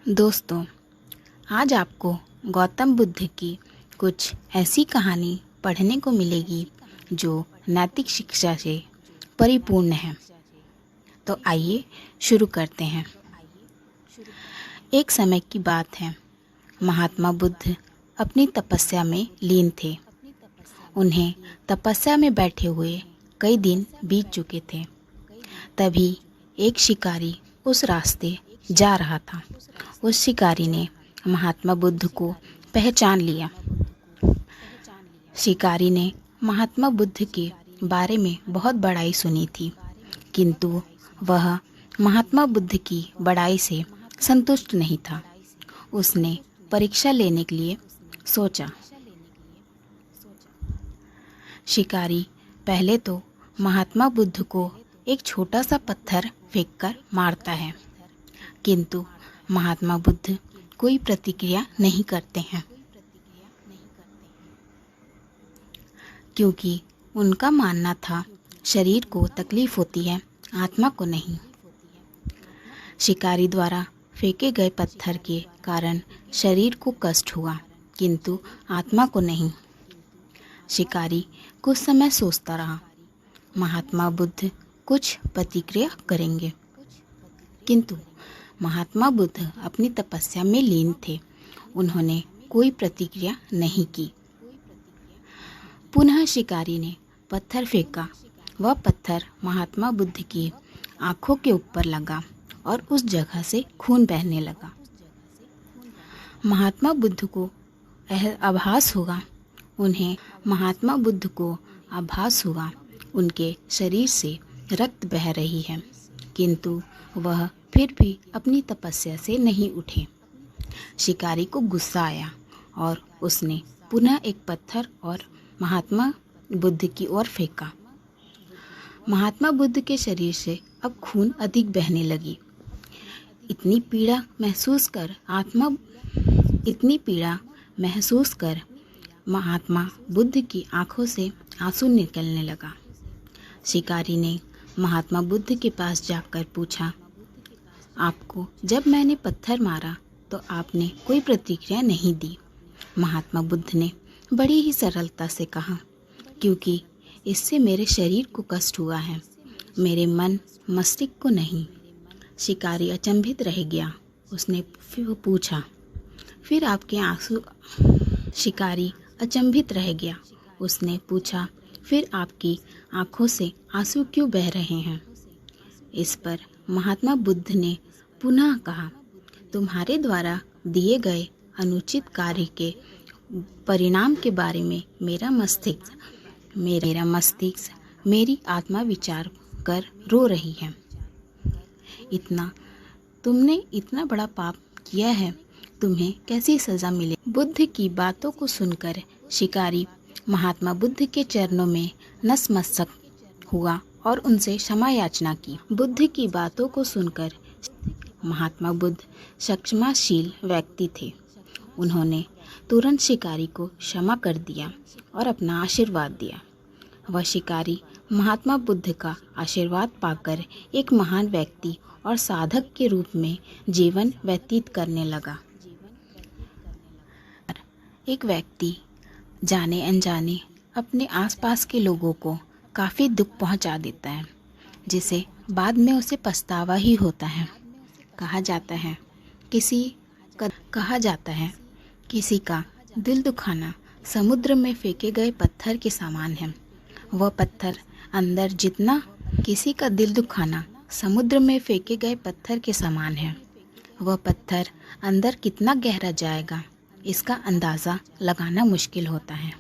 दोस्तों, आज आपको गौतम बुद्ध की कुछ ऐसी कहानी पढ़ने को मिलेगी जो नैतिक शिक्षा से परिपूर्ण है। तो आइए शुरू करते हैं। एक समय की बात है, महात्मा बुद्ध अपनी तपस्या में लीन थे। उन्हें तपस्या में बैठे हुए कई दिन बीत चुके थे। तभी एक शिकारी उस रास्ते जा रहा था। उस शिकारी ने महात्मा बुद्ध को पहचान लिया। शिकारी ने महात्मा बुद्ध के बारे में बहुत बड़ाई सुनी थी, किंतु वह महात्मा बुद्ध की बड़ाई से संतुष्ट नहीं था। उसने परीक्षा लेने के लिए सोचा। शिकारी पहले तो महात्मा बुद्ध को एक छोटा सा पत्थर फेंककर मारता है, किंतु महात्मा बुद्ध कोई प्रतिक्रिया नहीं करते हैं, क्योंकि उनका मानना था शरीर को तकलीफ होती है, आत्मा को नहीं। शिकारी द्वारा फेंके गए पत्थर के कारण शरीर को कष्ट हुआ, किंतु आत्मा को नहीं। शिकारी कुछ समय सोचता रहा, महात्मा बुद्ध कुछ प्रतिक्रिया करेंगे, किंतु महात्मा बुद्ध अपनी तपस्या में लीन थे। उन्होंने कोई प्रतिक्रिया नहीं की। पुनः शिकारी ने पत्थर फेंका। वह पत्थर महात्मा बुद्ध की आंखों के ऊपर लगा और उस जगह से खून बहने लगा। महात्मा बुद्ध को आभास हुआ उनके शरीर से रक्त बह रही है, किंतु वह फिर भी अपनी तपस्या से नहीं उठे। शिकारी को गुस्सा आया और उसने पुनः एक पत्थर और महात्मा बुद्ध की ओर फेंका। महात्मा बुद्ध के शरीर से अब खून अधिक बहने लगी। इतनी पीड़ा महसूस कर महात्मा बुद्ध की आंखों से आंसू निकलने लगा। शिकारी ने महात्मा बुद्ध के पास जाकर पूछा, आपको जब मैंने पत्थर मारा तो आपने कोई प्रतिक्रिया नहीं दी। महात्मा बुद्ध ने बड़ी ही सरलता से कहा, क्योंकि इससे मेरे शरीर को कष्ट हुआ है, मेरे मन मस्तिष्क को नहीं। शिकारी अचंभित रह गया। उसने पूछा, फिर आपके आंसू शिकारी अचंभित रह गया। उसने पूछा, फिर आपकी आंखों से आंसू क्यों बह रहे हैं? इस पर महात्मा बुद्ध ने पुनः कहा, तुम्हारे द्वारा दिए गए अनुचित कार्य के परिणाम के बारे में मेरा मस्तिष्क मेरी आत्मा विचार कर रो रही है। तुमने इतना बड़ा पाप किया है, तुम्हें कैसी सजा मिले? बुद्ध की बातों को सुनकर शिकारी महात्मा बुद्ध के चरणों में नतमस्तक हुआ और उनसे क्षमा याचना की। बुद्ध की बातों को सुनकर महात्मा बुद्ध क्षमाशील व्यक्ति थे। उन्होंने तुरंत शिकारी को क्षमा कर दिया और अपना आशीर्वाद दिया। वह शिकारी महात्मा बुद्ध का आशीर्वाद पाकर एक महान व्यक्ति और साधक के रूप में जीवन व्यतीत करने लगा। एक व्यक्ति जाने अनजाने अपने आसपास के लोगों को काफ़ी दुख पहुंचा देता है, जिसे बाद में उसे पछतावा ही होता है। कहा जाता है किसी का दिल दुखाना समुद्र में फेंके गए पत्थर के समान है। वह पत्थर अंदर जितना किसी का दिल दुखाना समुद्र में फेंके गए पत्थर के समान है, वह पत्थर अंदर कितना गहरा जाएगा, इसका अंदाज़ा लगाना मुश्किल होता है।